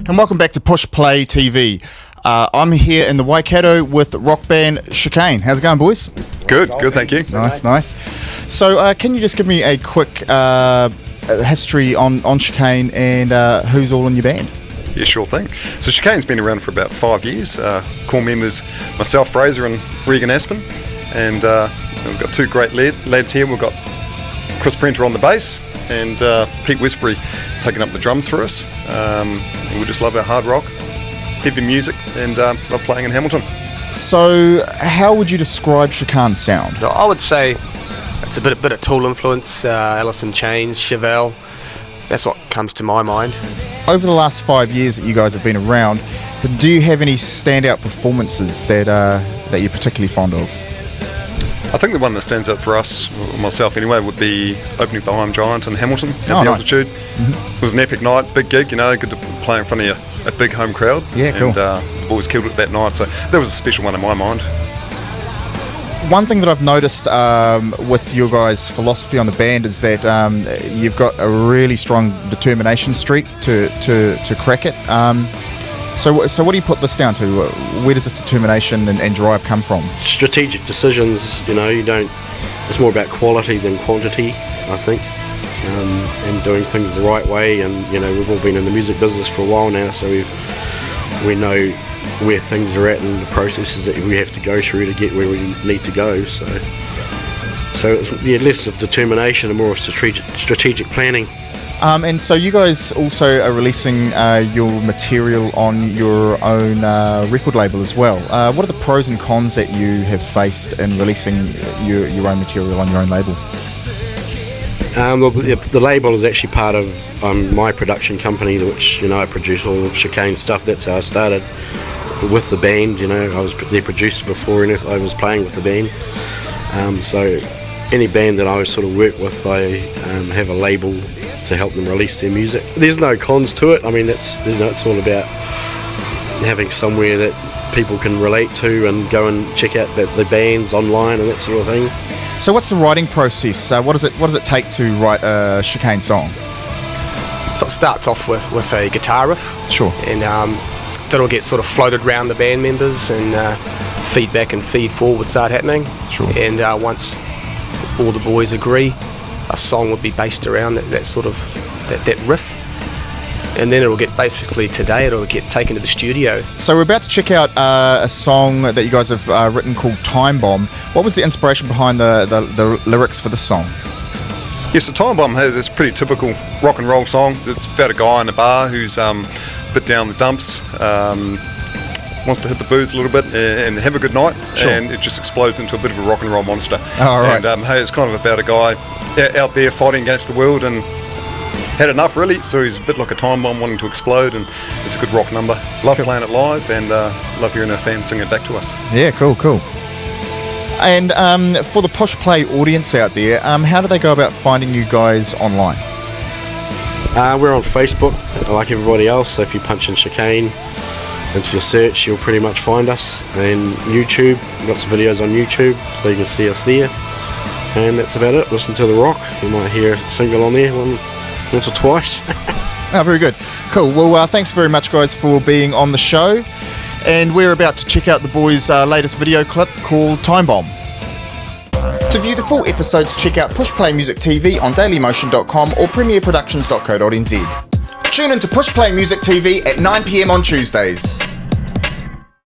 And welcome back to Push Play TV. I'm here in the Waikato with rock band Checaine. How's it going, boys? Good, thank you. Nice. So can you just give me a quick history on Checaine and who's all in your band? Yeah, sure thing. So Checaine's been around for about 5 years. Core members, myself, Fraser, and Regan Aspen. And we've got two great lads here. We've got Chris Prenter on the bass and Pete Westbury taking up the drums for us. And we just love our hard rock, heavy music, and love playing in Hamilton. So how would you describe Checaine's sound? I would say it's a bit of Tool influence, Alice in Chains, Chevelle. That's what comes to my mind. Over the last 5 years that you guys have been around, do you have any standout performances that you're particularly fond of? I think the one that stands out for us, or myself anyway, would be opening for I'm Giant in Hamilton at the altitude. Mm-hmm. It was an epic night, big gig, good to play in front of a big home crowd. Yeah, cool. And the boys killed it that night, so that was a special one in my mind. One thing that I've noticed with your guys' philosophy on the band is that you've got a really strong determination streak to crack it. So what do you put this down to? Where does this determination and drive come from? Strategic decisions, you don't. It's more about quality than quantity, I think, and doing things the right way. And we've all been in the music business for a while now, so we know where things are at and the processes that we have to go through to get where we need to go. So it's less of determination and more of strategic planning. And so you guys also are releasing your material on your own record label as well. What are the pros and cons that you have faced in releasing your own material on your own label? The label is actually part of my production company, which I produce all of Checaine stuff. That's how I started with the band. I was their producer before, and I was playing with the band. So any band that I sort of work with, I have a label to help them release their music. There's no cons to it. I mean, it's all about having somewhere that people can relate to and go and check out the bands online and that sort of thing. So what's the writing process? What does it take to write a Checaine song? So it starts off with a guitar riff. Sure. And that'll get sort of floated around the band members, and feedback and feed forward start happening. Sure. And once all the boys agree, a song would be based around that sort of that riff, and then it'll get taken to the studio. So we're about to check out a song that you guys have written called Time Bomb. What was the inspiration behind the lyrics for this song? Yes, so Time Bomb has this pretty typical rock and roll song. It's about a guy in a bar who's a bit down the dumps, wants to hit the booze a little bit and have a good night. Sure. And it just explodes into a bit of a rock and roll monster. Oh, right. And it's kind of about a guy out there fighting against the world and had enough, really. So he's a bit like a time bomb wanting to explode, and it's a good rock number. Love playing it live, and love hearing our fans sing it back to us. Yeah, cool. And for the Push Play audience out there, how do they go about finding you guys online? We're on Facebook, like everybody else. So if you punch in Checaine into your search, you'll pretty much find us. And YouTube, we've got some videos on YouTube, so you can see us there. And that's about it. Listen to the rock. You might hear a single on there once or twice. Very good. Cool. Well, thanks very much, guys, for being on the show. And we're about to check out the boys' latest video clip called Time Bomb. To view the full episodes, check out Push Play Music TV on dailymotion.com or premierproductions.co.nz. Tune in to Push Play Music TV at 9 p.m. on Tuesdays.